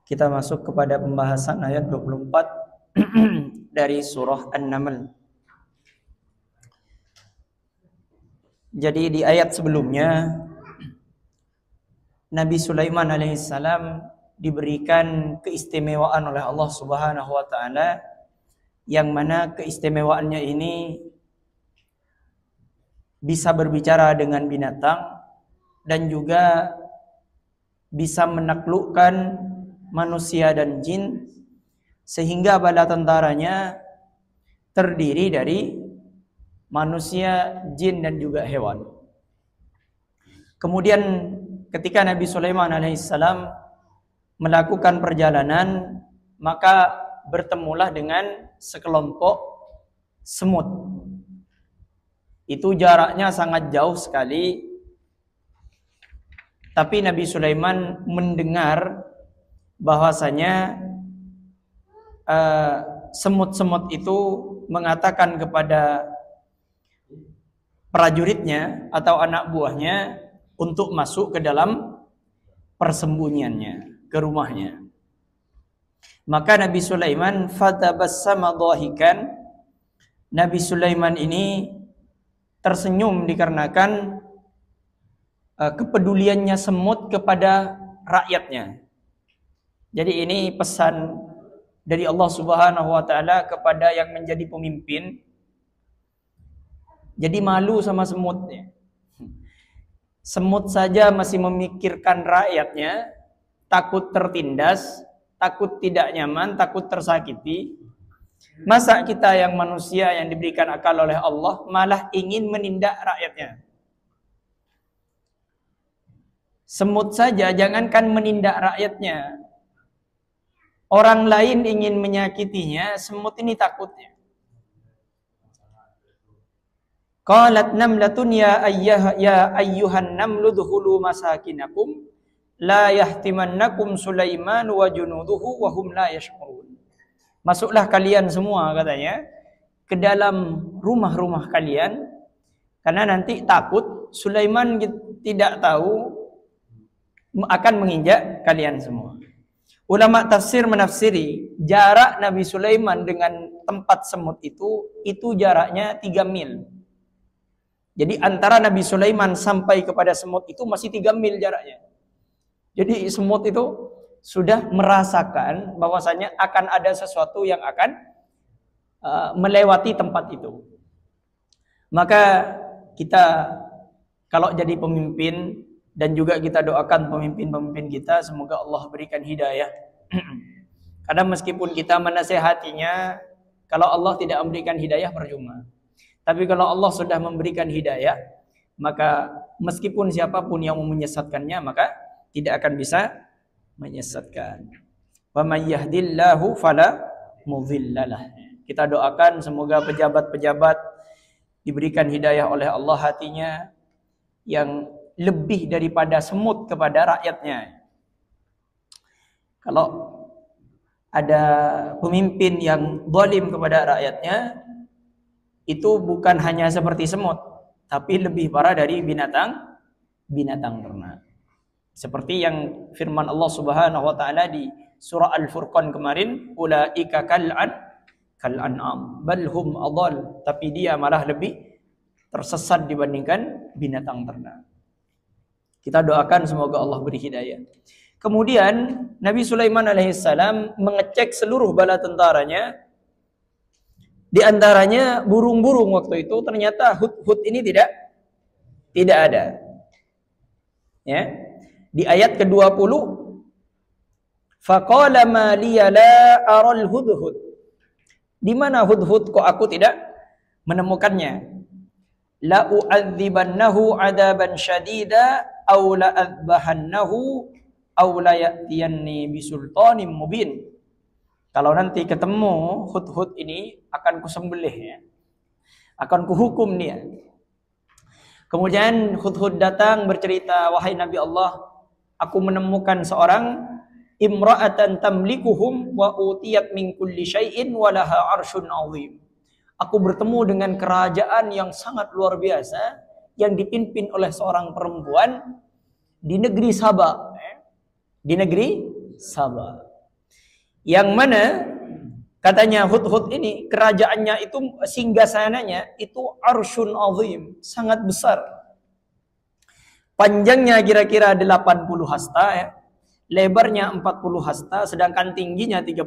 Kita masuk kepada pembahasan ayat 24 dari surah An-Naml. Jadi di ayat sebelumnya Nabi Sulaiman alaihissalam diberikan keistimewaan oleh Allah Subhanahu wa taala, yang mana keistimewaannya ini bisa berbicara dengan binatang dan juga bisa menaklukkan manusia dan jin, sehingga bala tentaranya terdiri dari manusia, jin dan juga hewan. Kemudian ketika Nabi Sulaiman alaihissalam melakukan perjalanan, maka bertemulah dengan sekelompok semut. Itu jaraknya sangat jauh sekali, tapi Nabi Sulaiman mendengar bahwasanya semut-semut itu mengatakan kepada prajuritnya atau anak buahnya untuk masuk ke dalam persembunyiannya, ke rumahnya. Maka Nabi Sulaiman fatabassama dhahikan, Nabi Sulaiman ini tersenyum dikarenakan kepeduliannya semut kepada rakyatnya. Jadi ini pesan dari Allah Subhanahu wa taala kepada yang menjadi pemimpin. Jadi malu sama semutnya. Semut saja masih memikirkan rakyatnya, takut tertindas, takut tidak nyaman, takut tersakiti. Masa kita yang manusia yang diberikan akal oleh Allah malah ingin menindak rakyatnya? Semut saja jangankan menindak rakyatnya, orang lain ingin menyakitinya, semut ini takutnya. Qalat namlatun ya ayyuhan namlu dkhulu masakinakum la yahtimannakum Sulaiman wa junuduhu wa hum la yash'urun. Masuklah kalian semua, katanya, ke dalam rumah-rumah kalian, karena nanti takut Sulaiman tidak tahu akan menginjak kalian semua. Ulama tafsir menafsiri jarak Nabi Sulaiman dengan tempat semut itu jaraknya 3 mil. Jadi antara Nabi Sulaiman sampai kepada semut itu masih 3 mil jaraknya. Jadi semut itu sudah merasakan bahwasanya akan ada sesuatu yang akan melewati tempat itu. Maka kita kalau jadi pemimpin, dan juga kita doakan pemimpin-pemimpin kita, semoga Allah berikan hidayah. Karena meskipun kita menasehatinya, kalau Allah tidak memberikan hidayah percuma. Tapi kalau Allah sudah memberikan hidayah, maka meskipun siapapun yang menyesatkannya, maka tidak akan bisa menyesatkan. Wa may yahdillahu fala mudhillalah. Kita doakan semoga pejabat-pejabat diberikan hidayah oleh Allah hatinya yang lebih daripada semut kepada rakyatnya. Kalau ada pemimpin yang zalim kepada rakyatnya, itu bukan hanya seperti semut, tapi lebih parah dari binatang ternak. Seperti yang firman Allah Subhanahu wa taala di surah Al-Furqan kemarin, ulaika kal an'am bal hum adall, tapi dia malah lebih tersesat dibandingkan binatang ternak. Kita doakan semoga Allah beri hidayah. Kemudian Nabi Sulaiman alaihissalam mengecek seluruh bala tentaranya. Di antaranya burung-burung waktu itu, ternyata hudhud ini tidak ada. Ya. Di ayat ke-20, faqala ma liya la aral hudhud. Di mana hudhud, kok aku tidak menemukannya? La u'adzibannahu 'adaban syadida aw la adbahannahu aw la ya'tiyanni bisultanin mubin. Kalau nanti ketemu hudhud ini akan kusembelih, ya. Akan kuhukum dia. Kemudian hudhud datang bercerita, wahai Nabi Allah, aku menemukan seorang imra'atan tamlikuhum wa utiyat min kulli syai'in wa laha 'arsyun 'azim. Aku bertemu dengan kerajaan yang sangat luar biasa yang dipimpin oleh seorang perempuan di negeri Saba. Di negeri Saba. Yang mana katanya Hudhud ini kerajaannya itu singgasananya itu arsyun azim, sangat besar. Panjangnya kira-kira 80 hasta ya. Lebarnya 40 hasta, sedangkan tingginya 30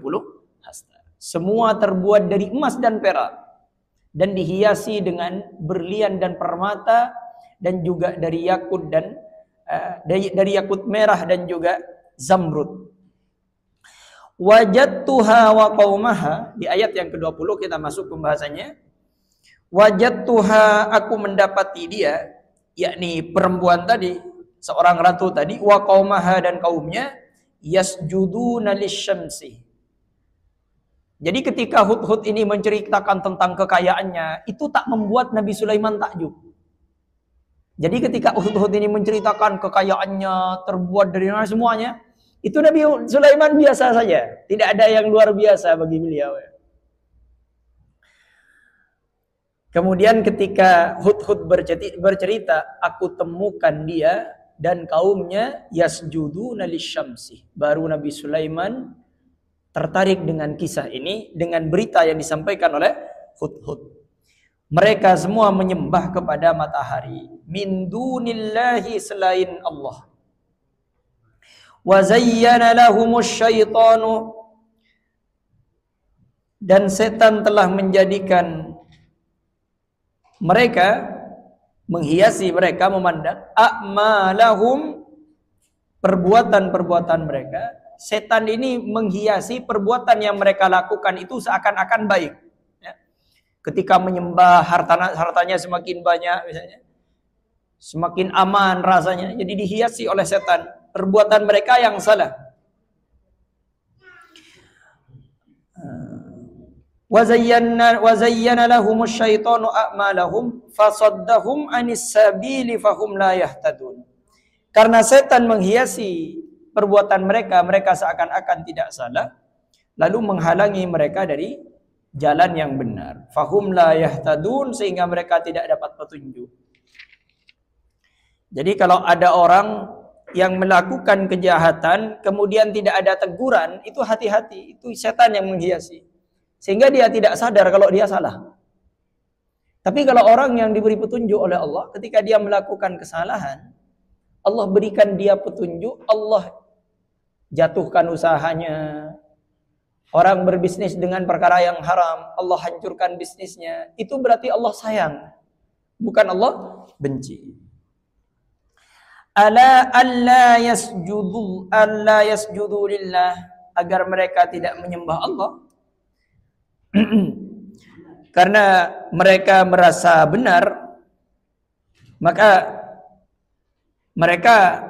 hasta. Semua terbuat dari emas dan perak dan dihiasi dengan berlian dan permata dan juga dari yakut dan dari yakut merah dan juga zamrud. Wajadtuha wa qaumaha, di ayat yang ke-20 kita masuk pembahasannya. Wajadtuha, aku mendapati dia, yakni perempuan tadi, seorang ratu tadi, wa qaumaha, dan kaumnya, yasjuduna lisyamsi. Jadi ketika Hudhud ini menceritakan tentang kekayaannya, itu tak membuat Nabi Sulaiman takjub. Jadi ketika Hudhud ini menceritakan kekayaannya, terbuat dari semuanya, itu Nabi Sulaiman biasa saja. Tidak ada yang luar biasa bagi beliau. Kemudian ketika Hudhud bercerita, aku temukan dia dan kaumnya yasjuduna lisyamsi. Baru Nabi Sulaiman tertarik dengan kisah ini, dengan berita yang disampaikan oleh Hudhud. Mereka semua menyembah kepada matahari, min dunillahi, selain Allah. Wa zayyana lahumus syaitanu, dan setan telah menjadikan mereka, menghiasi mereka, memandang a'malahum, perbuatan-perbuatan mereka. Setan ini menghiasi perbuatan yang mereka lakukan itu seakan-akan baik. Ketika menyembah, hartanya semakin banyak misalnya, semakin aman rasanya, jadi dihiasi oleh setan perbuatan mereka yang salah. Wa zayyana lahumus syaitanu a'malahum fasaddahum anis sabili fahum la yahtadun. Karena setan menghiasi perbuatan mereka, mereka seakan-akan tidak salah, lalu menghalangi mereka dari jalan yang benar. Fahum la yahtadun, sehingga mereka tidak dapat petunjuk. Jadi kalau ada orang yang melakukan kejahatan kemudian tidak ada teguran, itu hati-hati, itu setan yang menghiasi, sehingga dia tidak sadar kalau dia salah. Tapi kalau orang yang diberi petunjuk oleh Allah, ketika dia melakukan kesalahan, Allah berikan dia petunjuk, Allah jatuhkan usahanya. Orang berbisnis dengan perkara yang haram, Allah hancurkan bisnisnya. Itu berarti Allah sayang, bukan Allah benci. Ala alla yasjudu lillah, agar mereka tidak menyembah Allah. Karena mereka merasa benar, maka mereka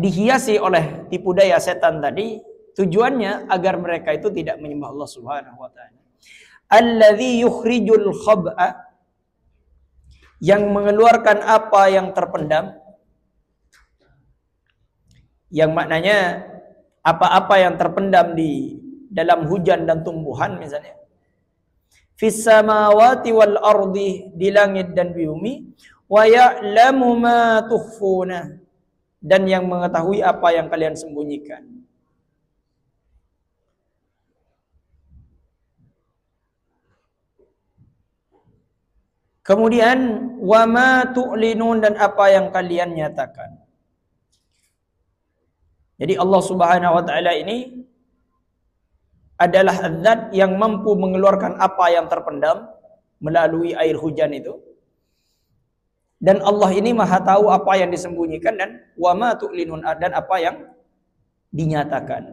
dihiasi oleh tipu daya setan tadi. Tujuannya agar mereka itu tidak menyembah Allah Subhanahu wa taala. Alladzi yukhrijul khab'a, yang mengeluarkan apa yang terpendam, yang maknanya apa-apa yang terpendam di dalam hujan dan tumbuhan misalnya. Fis samawati wal ardi, di langit dan di bumi. Wa ya'lamu ma tukhfuna, dan yang mengetahui apa yang kalian sembunyikan. Kemudian wa ma tu'linun, dan apa yang kalian nyatakan. Jadi Allah Subhanahu wa taala ini adalah zat yang mampu mengeluarkan apa yang terpendam melalui air hujan itu. Dan Allah ini Maha tahu apa yang disembunyikan, dan wa ma tu'linun, dan apa yang dinyatakan.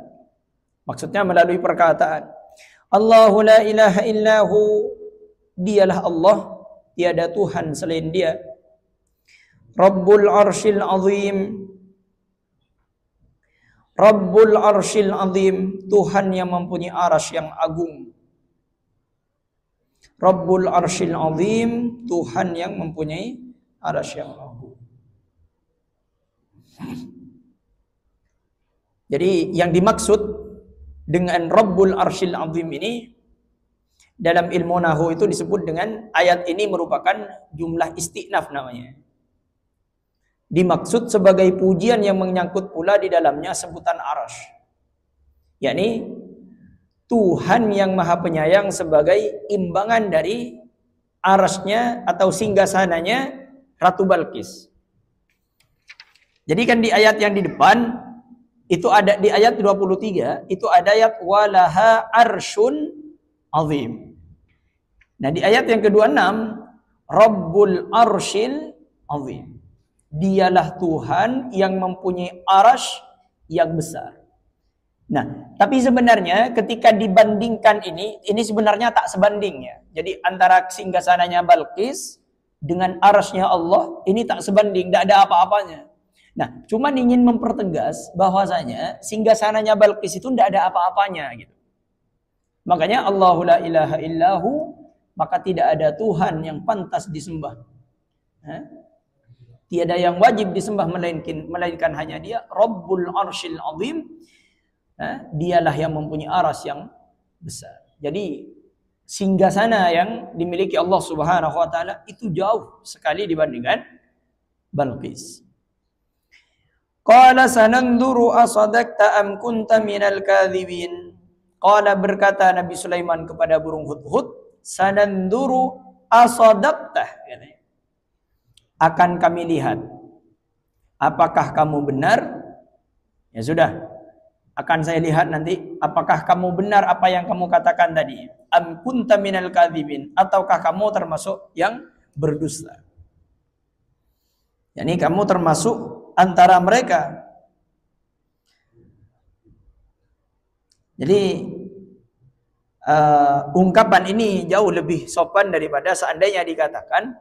Maksudnya melalui perkataan Allahu la ilaha illahu, dialah Allah, tiada Tuhan selain Dia. Rabbul arsyil azim, Rabbul arsyil azim, Tuhan yang mempunyai arasy yang agung. Rabbul arsyil azim, Tuhan yang mempunyai arasy yang agung. Jadi yang dimaksud dengan Rabbul arsyil azim ini, dalam ilmu nahwu itu disebut dengan, ayat ini merupakan jumlah istinaf namanya. Dimaksud sebagai pujian yang menyangkut pula di dalamnya sebutan arasy. yakni Tuhan yang Maha Penyayang sebagai imbangan dari arasnya atau singgasananya Ratu Balqis. Jadi kan di ayat yang di depan itu ada di ayat 23 itu ada ayat walaha arsyun azim. Nah di ayat yang ke-26 Rabbul arsyil azim. Dialah Tuhan yang mempunyai arasy yang besar. Nah, tapi sebenarnya ketika dibandingkan ini sebenarnya tak sebanding ya. Jadi antara singgasananya Balqis dengan arasnya Allah ini tak sebanding, tidak ada apa-apanya. Nah, cuman ingin mempertegas bahwasanya singgasananya Balqis itu tidak ada apa-apanya gitu. Makanya Allahu la ilaha illahu, maka tidak ada Tuhan yang pantas disembah. Tiada yang wajib disembah melainkan hanya Dia, Rabbul arsyil azim. Dialah yang mempunyai aras yang besar. Jadi singgasana yang dimiliki Allah Subhanahu wa taala itu jauh sekali dibandingkan Balqis. Qala sananzuru asadaqta am kunta minal kadhibin. Qala berkata Nabi Sulaiman kepada burung hudhud, sananzuru asadaqta. Akan kami lihat apakah kamu benar? Ya sudah. Akan saya lihat nanti apakah kamu benar apa yang kamu katakan tadi. Am kunta minal kadhibin, ataukah kamu termasuk yang berdusta. Yani kamu termasuk antara mereka. Jadi ungkapan ini jauh lebih sopan daripada seandainya dikatakan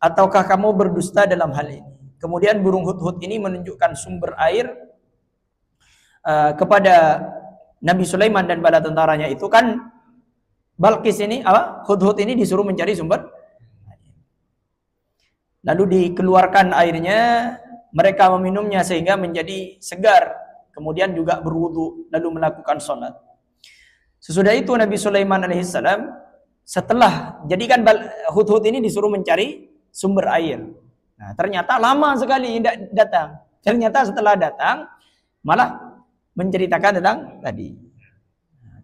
ataukah kamu berdusta dalam hal ini. Kemudian burung hudhud ini menunjukkan sumber air kepada Nabi Sulaiman dan bala tentaranya. Itu kan Balqis ini hudhud ini disuruh mencari sumber, lalu dikeluarkan airnya, mereka meminumnya sehingga menjadi segar, kemudian juga berwudu lalu melakukan sholat. Sesudah itu Nabi Sulaiman alaihissalam setelah jadikan hudhud ini disuruh mencari sumber air. Nah, ternyata lama sekali tidak datang. Ternyata setelah datang malah menceritakan tentang tadi.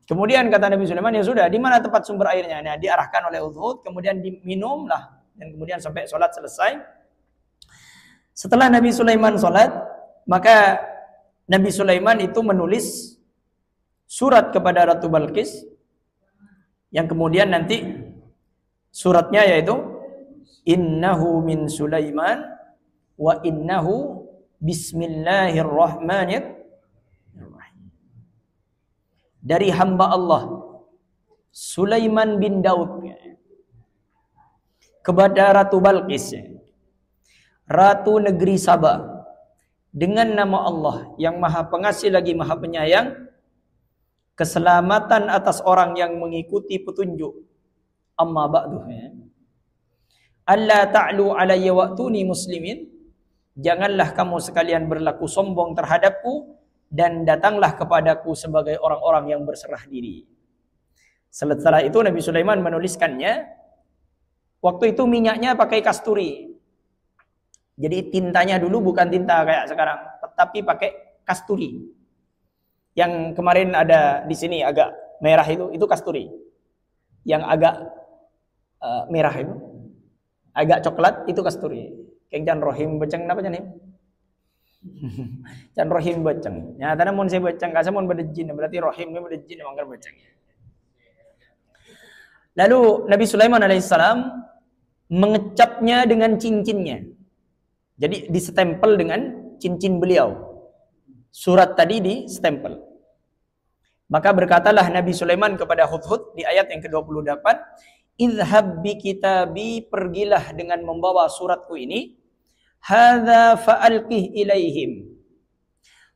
Kemudian kata Nabi Sulaiman, ya sudah, di mana tempat sumber airnya? Nah, diarahkan oleh hudhud, kemudian diminumlah, dan kemudian sampai sholat selesai. Setelah Nabi Sulaiman sholat, maka Nabi Sulaiman itu menulis surat kepada Ratu Balqis, yang kemudian nanti suratnya yaitu innahu min Sulaiman wa innahu bismillahirrahmanirrahim. Dari hamba Allah Sulaiman bin Daud kepada Ratu Balqis, Ratu negeri Sabah, dengan nama Allah yang Maha Pengasih lagi Maha Penyayang, keselamatan atas orang yang mengikuti petunjuk. Amma ba'du. Alla ta'lu alayya wa'tuni muslimin. Janganlah kamu sekalian berlaku sombong terhadapku dan datanglah kepadaku sebagai orang-orang yang berserah diri. Setelah itu Nabi Sulaiman menuliskannya. Waktu itu minyaknya pakai kasturi. Jadi tintanya dulu bukan tinta kayak sekarang, tetapi pakai kasturi. Yang kemarin ada di sini agak merah itu kasturi. Yang agak merah itu, agak coklat itu kasturi. Keng Jan Rohim Beceng apa nih? Jan Rohim Beceng. Ya, tadi mun saya beceng, kasih mun bedejin, berarti Rohim ini bedejin manggar beceng. Lalu Nabi Sulaiman alaihissalam mengecapnya dengan cincinnya. Jadi distempel dengan cincin beliau. Surat tadi distempel. Maka berkatalah Nabi Sulaiman kepada Hudhud di ayat yang ke-28, "Idhhab bi kitabi, pergilah dengan membawa suratku ini. Hadza fa'alqih ilaihim."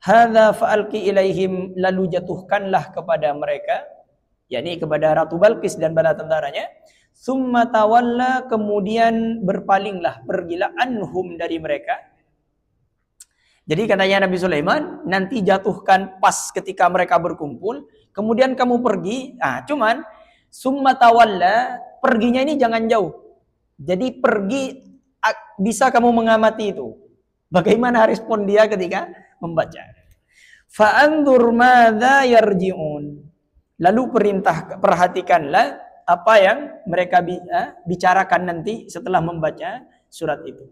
Hadza fa'alqi ilaihim, lalu jatuhkanlah kepada mereka, yakni kepada Ratu Balqis dan bala tentaranya. Summa tawalla, kemudian berpalinglah, pergilah, anhum, dari mereka. Jadi katanya Nabi Sulaiman, nanti jatuhkan pas ketika mereka berkumpul, kemudian kamu pergi. Cuman summa tawalla, perginya ini jangan jauh. Jadi pergi bisa kamu mengamati itu. Bagaimana respon dia ketika membaca. Fa'anzur madza yarji'un. Lalu perhatikanlah apa yang mereka bicarakan nanti setelah membaca surat itu.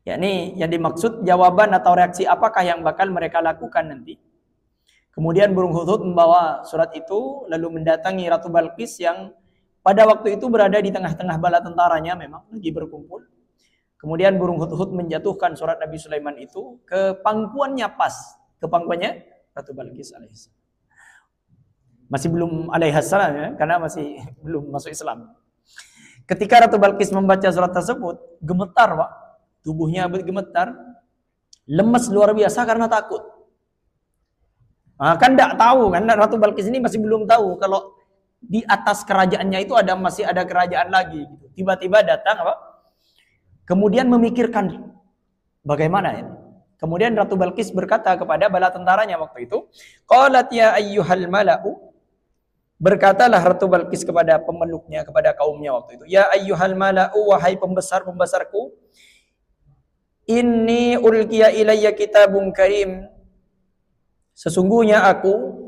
Yakni yang dimaksud jawaban atau reaksi apakah yang bakal mereka lakukan nanti. Kemudian burung Hudhud membawa surat itu lalu mendatangi Ratu Balqis yang pada waktu itu berada di tengah-tengah bala tentaranya, memang lagi berkumpul. Kemudian burung Hudhud menjatuhkan surat Nabi Sulaiman itu ke pangkuannya pas, ke pangkuannya Ratu Balqis alaihissalam. Masih belum alaihissalam ya, karena masih belum masuk Islam. Ketika Ratu Balqis membaca surat tersebut, gemetar Pak. Tubuhnya gemetar, lemes luar biasa karena takut. Nah, kan tidak tahu kan, Ratu Balqis ini masih belum tahu kalau di atas kerajaannya itu masih ada kerajaan lagi. Tiba-tiba datang apa? Kemudian memikirkan bagaimana ini. Kemudian Ratu Balqis berkata kepada bala tentaranya waktu itu, qalat ya ayyuhal mala'u, berkatalah Ratu Balqis kepada pemeluknya, kepada kaumnya waktu itu, ya ayyuhal mala'u, wahai pembesar-pembesarku, inni ulqiya ilayya kitabun karim, sesungguhnya aku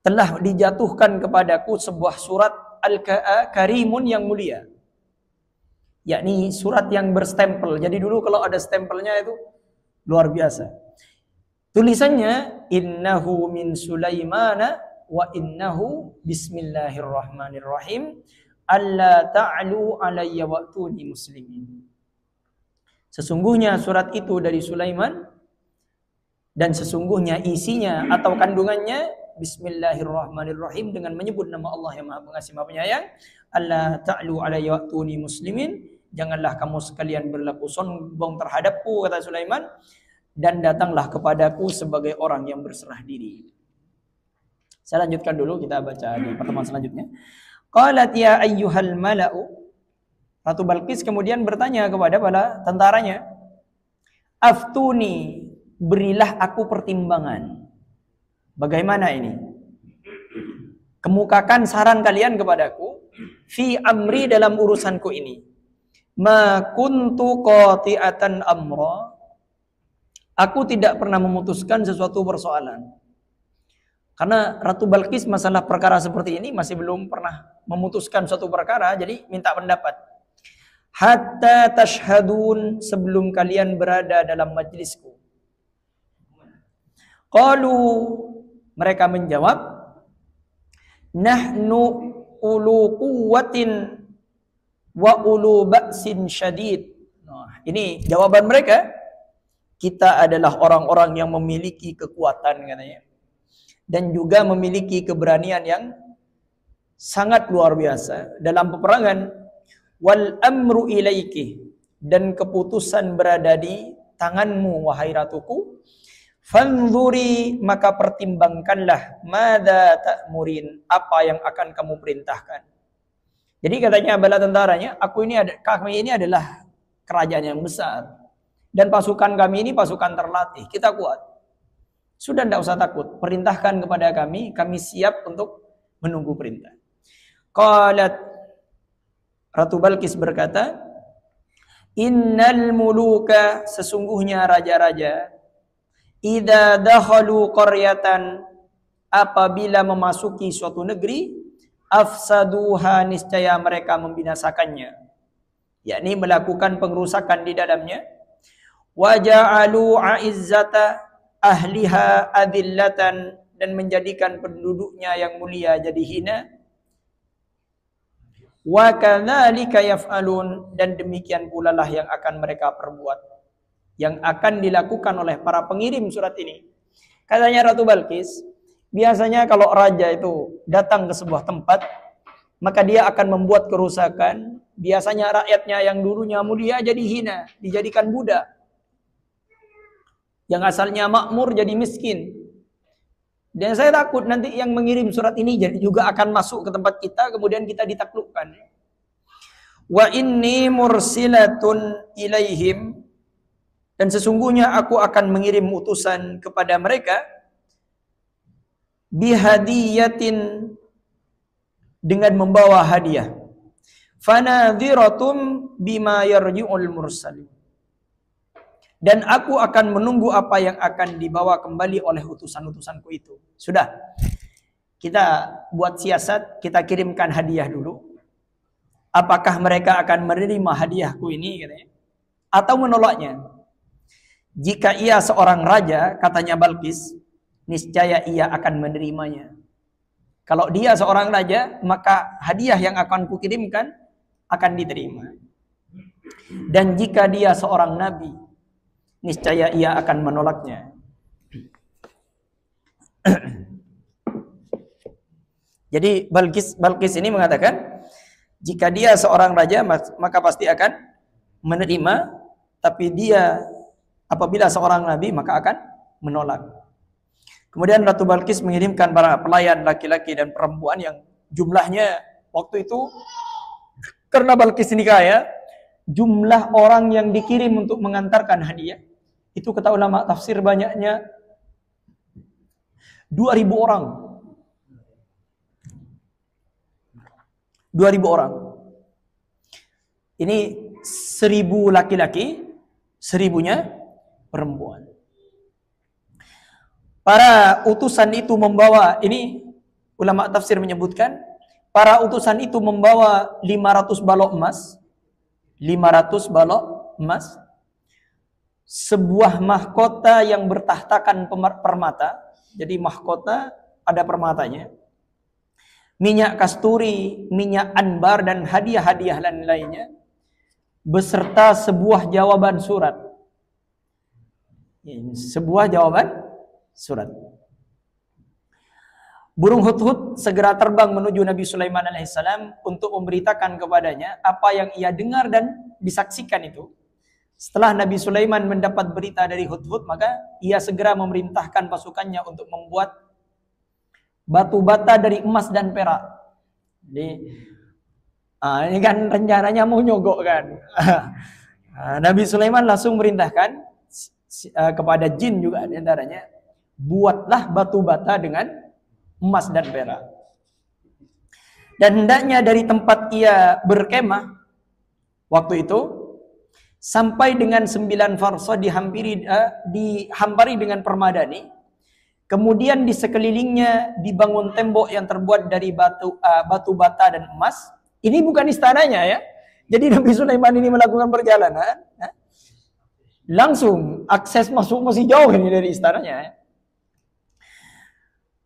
telah dijatuhkan kepadaku sebuah surat al-karimun yang mulia, yakni surat yang berstempel. Jadi dulu kalau ada stempelnya itu luar biasa. Tulisannya innahu min Sulaimana wa innahu bismillahirrahmanirrahim alla ta'lu alayya wa'tuni muslimin. Sesungguhnya surat itu dari Sulaiman dan sesungguhnya isinya atau kandungannya bismillahirrahmanirrahim, dengan menyebut nama Allah yang Maha Pengasih Maha Penyayang. Alla ta'lu alayya wa'tuni muslimin, janganlah kamu sekalian berlaku sombong terhadapku, kata Sulaiman, dan datanglah kepadaku sebagai orang yang berserah diri. Saya lanjutkan dulu, kita baca di pertemuan selanjutnya. Qalat ya ayyuhal mala'u, Ratu Balqis kemudian bertanya kepada para tentaranya, aftuni, berilah aku pertimbangan. Bagaimana ini? Kemukakan saran kalian kepadaku fi amri, dalam urusanku ini. Ma kuntu qati'atan amra, aku tidak pernah memutuskan sesuatu persoalan. Karena Ratu Balqis masalah perkara seperti ini masih belum pernah memutuskan suatu perkara, jadi minta pendapat. Hatta tashhadun, sebelum kalian berada dalam majlisku. Qalu, mereka menjawab, nahnu ulu quwwatin wa ulu ba'sin syadid. Nah, ini jawaban mereka. Kita adalah orang-orang yang memiliki kekuatan, katanya, dan juga memiliki keberanian yang sangat luar biasa dalam peperangan. Wal amru ilaiki, dan keputusan berada di tanganmu wahai ratuku. Fanzuri, maka pertimbangkanlah, madza ta'murin, apa yang akan kamu perintahkan. Jadi katanya bala tentaranya, kami ini adalah kerajaan yang besar, dan pasukan kami ini pasukan terlatih, kita kuat. Sudah tidak usah takut, perintahkan kepada kami siap untuk menunggu perintah. Qalat, Ratu Balqis berkata, innal muluka, sesungguhnya raja-raja, idza dakhalu qaryatan, apabila memasuki suatu negeri, afsaduha, niscaya mereka membinasakannya, yakni melakukan pengrusakan di dalamnya. Wa ja'alu a'izzata ahliha adillatan, dan menjadikan penduduknya yang mulia jadi hina. Wa kadzalika yaf'alun, dan demikian pula lah yang akan mereka perbuat, yang akan dilakukan oleh para pengirim surat ini. Katanya Ratu Balqis, biasanya kalau raja itu datang ke sebuah tempat, maka dia akan membuat kerusakan. Biasanya rakyatnya yang dulunya mulia jadi hina, dijadikan budak. Yang asalnya makmur jadi miskin. Dan saya takut nanti yang mengirim surat ini jadi juga akan masuk ke tempat kita, kemudian kita ditaklukkan. Wa inni mursilatun ilaihim, dan sesungguhnya aku akan mengirim utusan kepada mereka, bihadiyatin, dengan membawa hadiah. Fanadhiratum bima yarji'ul mursalin, dan aku akan menunggu apa yang akan dibawa kembali oleh utusan-utusanku itu. Sudah. Kita buat siasat, kita kirimkan hadiah dulu. Apakah mereka akan menerima hadiahku ini, katanya, atau menolaknya? Jika ia seorang raja, katanya Balqis, niscaya ia akan menerimanya. Kalau dia seorang raja, maka hadiah yang akan kukirimkan akan diterima. Dan jika dia seorang nabi, niscaya ia akan menolaknya. Jadi Balqis ini mengatakan, jika dia seorang raja maka pasti akan menerima, tapi dia apabila seorang nabi maka akan menolak. Kemudian Ratu Balqis mengirimkan para pelayan laki-laki dan perempuan yang jumlahnya waktu itu, karena Balqis ini kaya, jumlah orang yang dikirim untuk mengantarkan hadiah itu kata ulama tafsir banyaknya 2.000 orang. 2.000 orang. Ini 1.000 laki-laki, 1.000-nya perempuan. Para utusan itu membawa, ini ulama tafsir menyebutkan, para utusan itu membawa 500 balok emas. 500 balok emas. Sebuah mahkota yang bertahtakan permata. Jadi mahkota ada permatanya. Minyak kasturi, minyak anbar, dan hadiah-hadiah lain-lainnya, beserta sebuah jawaban surat. Sebuah jawaban surat. Burung hudhud segera terbang menuju Nabi Sulaiman alaihissalam untuk memberitakan kepadanya apa yang ia dengar dan disaksikan itu. Setelah Nabi Sulaiman mendapat berita dari hudhud, maka ia segera memerintahkan pasukannya untuk membuat batu bata dari emas dan perak. Jadi, ini kan rencananya mau nyogok kan. Nabi Sulaiman langsung merintahkan kepada jin juga diantaranya, buatlah batu bata dengan emas dan perak. Dan hendaknya dari tempat ia berkemah waktu itu sampai dengan 9 farsah dihampari dengan permadani. Kemudian di sekelilingnya dibangun tembok yang terbuat dari batu bata dan emas. Ini bukan istananya ya. Jadi Nabi Sulaiman ini melakukan perjalanan, langsung akses masuk masih jauh ini dari istananya.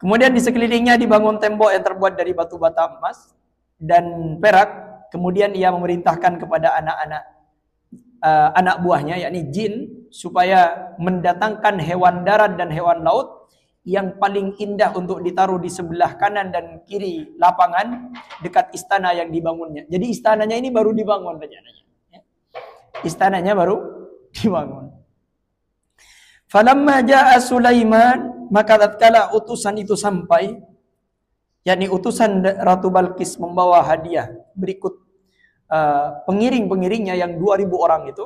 Kemudian di sekelilingnya dibangun tembok yang terbuat dari batu bata emas dan perak. Kemudian ia memerintahkan kepada anak buahnya, yakni jin, supaya mendatangkan hewan darat dan hewan laut yang paling indah untuk ditaruh di sebelah kanan dan kiri lapangan dekat istana yang dibangunnya. Jadi istananya ini baru dibangun rencananya. Istananya baru dibangun. Falamma jaa Sulaiman, maka tatkala utusan itu sampai, yakni utusan Ratu Balqis membawa hadiah berikut pengiring-pengiringnya yang 2.000 orang itu,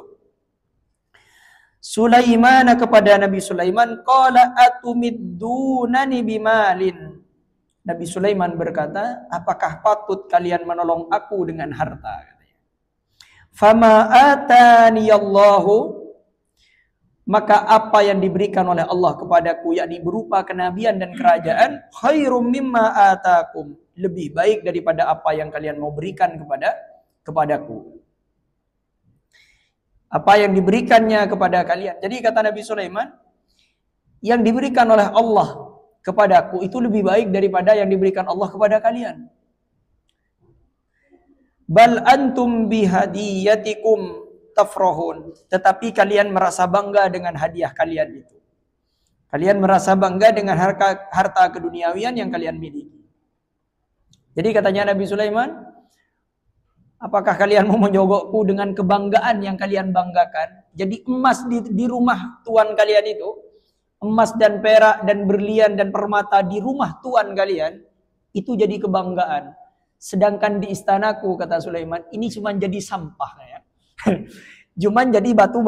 Sulaiman kepada Nabi Sulaiman, qala atumiddunani bimalin. Nabi Sulaiman berkata, apakah patut kalian menolong aku dengan harta? Fama ataniyallahu, maka apa yang diberikan oleh Allah kepadaku, yakni berupa kenabian dan kerajaan, khairum mimma atakum, lebih baik daripada apa yang kalian mau berikan kepadaku. Apa yang diberikannya kepada kalian. Jadi kata Nabi Sulaiman, yang diberikan oleh Allah kepadaku itu lebih baik daripada yang diberikan Allah kepada kalian. Bal antum bihadiyatikum tafrahun. Tetapi kalian merasa bangga dengan hadiah kalian itu. Kalian merasa bangga dengan harta keduniawian yang kalian miliki. Jadi katanya Nabi Sulaiman, apakah kalian mau menyogokku dengan kebanggaan yang kalian banggakan? Jadi emas di rumah tuan kalian itu, emas dan perak dan berlian dan permata di rumah tuan kalian, itu jadi kebanggaan. Sedangkan di istanaku, kata Sulaiman, ini cuma jadi sampah ya. Cuma jadi batu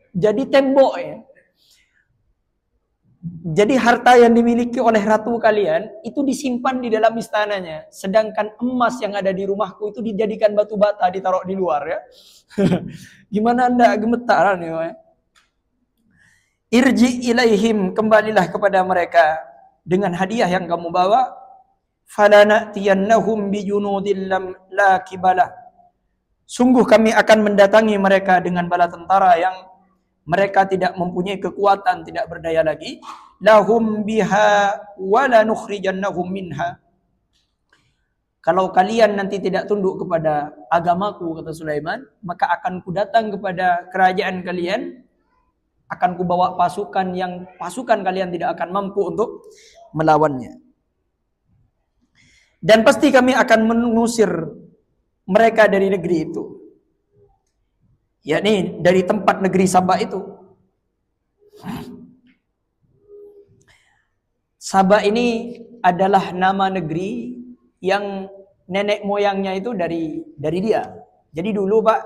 jadi tembok ya. Jadi harta yang dimiliki oleh ratu kalian itu disimpan di dalam istananya, sedangkan emas yang ada di rumahku itu dijadikan batu bata, ditaruh di luar ya. Gimana Anda gemetaran ya? Irji ilaihim, kembalilah kepada mereka dengan hadiah yang kamu bawa. Falanatiyannahum bijunudil la kibalah. Sungguh kami akan mendatangi mereka dengan bala tentara yang mereka tidak mempunyai kekuatan, tidak berdaya lagi. Lahum biha wala nukhrijannahum minha. Kalau kalian nanti tidak tunduk kepada agamaku, kata Sulaiman, maka akan kudatang kepada kerajaan kalian, akan kubawa pasukan yang pasukan kalian tidak akan mampu untuk melawannya. Dan pasti kami akan mengusir mereka dari negeri itu. Yakni dari tempat negeri Sabah itu. Sabah ini adalah nama negeri yang nenek moyangnya itu dari dia. Jadi dulu Pak,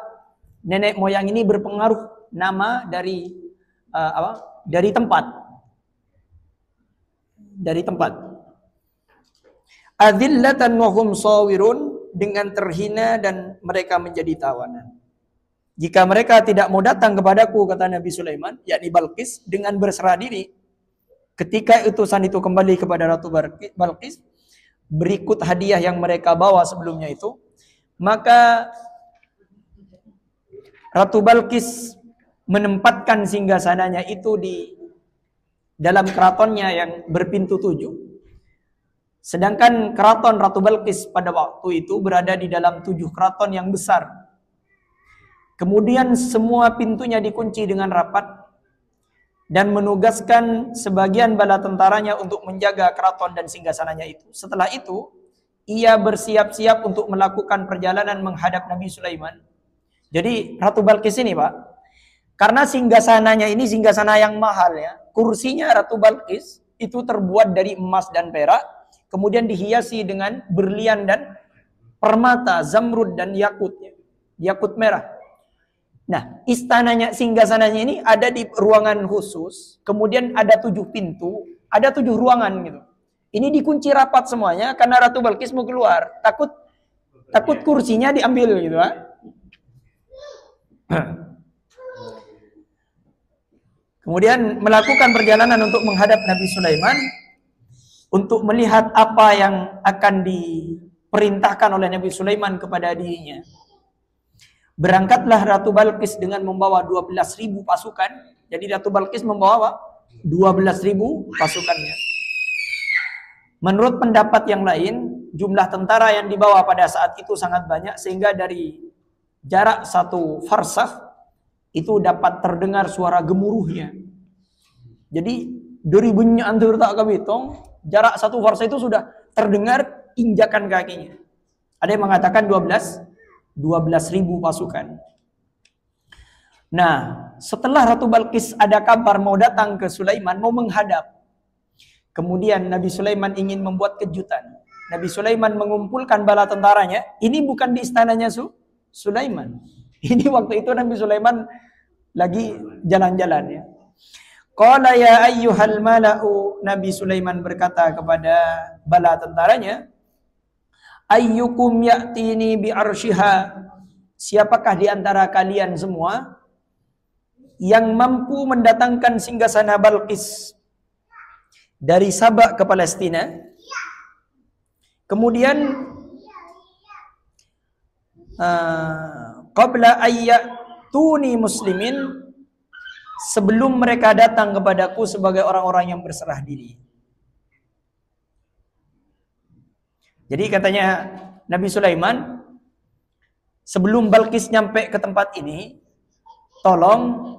nenek moyang ini berpengaruh nama dari dari tempat. Dari tempat. Adillatan wa hum sawirun, dengan terhina dan mereka menjadi tawanan. Jika mereka tidak mau datang kepadaku, kata Nabi Sulaiman, yakni Balqis, dengan berserah diri, ketika utusan itu kembali kepada Ratu Balqis, berikut hadiah yang mereka bawa sebelumnya itu, maka Ratu Balqis menempatkan singgasananya itu di dalam keratonnya yang berpintu 7. Sedangkan keraton Ratu Balqis pada waktu itu berada di dalam 7 keraton yang besar. Kemudian semua pintunya dikunci dengan rapat dan menugaskan sebagian bala tentaranya untuk menjaga keraton dan singgasananya itu. Setelah itu, ia bersiap-siap untuk melakukan perjalanan menghadap Nabi Sulaiman. Jadi Ratu Balqis ini Pak, karena singgasananya ini singgasana yang mahal ya. Kursinya Ratu Balqis itu terbuat dari emas dan perak, kemudian dihiasi dengan berlian dan permata, zamrud dan yakut merah. Nah, istananya, singgasananya ini ada di ruangan khusus, kemudian ada 7 pintu, ada 7 ruangan gitu. Ini dikunci rapat semuanya karena Ratu Balqis mau keluar, takut kursinya diambil gitu kan. Kemudian melakukan perjalanan untuk menghadap Nabi Sulaiman untuk melihat apa yang akan diperintahkan oleh Nabi Sulaiman kepada dirinya. Berangkatlah Ratu Balqis dengan membawa 12.000 pasukan. Jadi Ratu Balqis membawa 12.000 pasukannya. Menurut pendapat yang lain, jumlah tentara yang dibawa pada saat itu sangat banyak sehingga dari jarak 1 farsakh itu dapat terdengar suara gemuruhnya. Jadi dari bunyi antur tak kabitong, jarak 1 farsakh itu sudah terdengar injakan kakinya. Ada yang mengatakan 12.000 pasukan. Nah, setelah Ratu Balqis ada kabar mau datang ke Sulaiman, mau menghadap. Kemudian Nabi Sulaiman ingin membuat kejutan. Nabi Sulaiman mengumpulkan bala tentaranya. Ini bukan di istananya Sulaiman. Ini waktu itu Nabi Sulaiman lagi jalan-jalan ya. Qala ya ayyuhal mala'u, Nabi Sulaiman berkata kepada bala tentaranya, ayyukum ya'tini bi arsyiha, siapakah di antara kalian semua yang mampu mendatangkan singgasana Balqis dari Sabah ke Palestina? Kemudian qabla ayyatuni muslimin, sebelum mereka datang kepadaku sebagai orang-orang yang berserah diri. Jadi katanya Nabi Sulaiman, sebelum Balqis nyampe ke tempat ini, tolong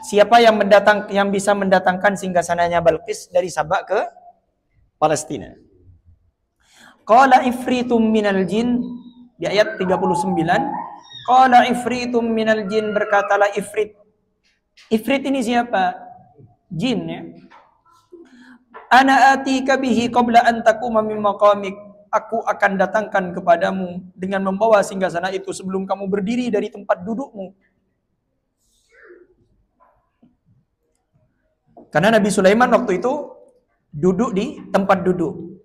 siapa yang bisa mendatangkan singgasananya Balqis dari Sabah ke Palestina. Qala ifritum minal jin, di ayat 39, qala ifritum minal jin, berkatalah ifrit. Ifrit ini siapa? Jin ya. Ana atika bihi qabla an taquma min maqamik. Aku akan datangkan kepadamu dengan membawa singgasana itu sebelum kamu berdiri dari tempat dudukmu. Karena Nabi Sulaiman waktu itu duduk di tempat duduk.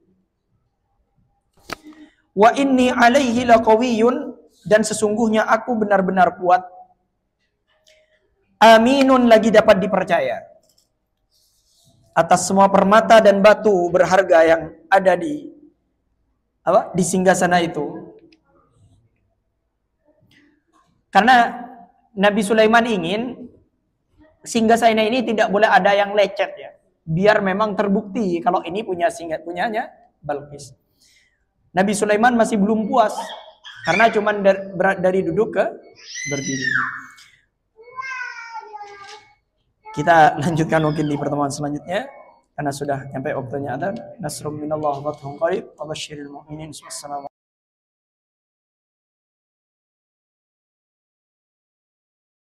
Wa inni alaihi laqawiyyun, dan sesungguhnya aku benar-benar kuat. aminun lagi dapat dipercaya atas semua permata dan batu berharga yang ada di singgasana itu. Karena Nabi Sulaiman ingin singgasana ini tidak boleh ada yang lecet ya. Biar memang terbukti kalau ini punyanya Balqis. Nabi Sulaiman masih belum puas karena cuma dari duduk ke berdiri. Kita lanjutkan mungkin di pertemuan selanjutnya karena sudah sampai waktunya adzan. Nasrum minallah wa fathun qarib wa basyiril mu'minin. Wassalamu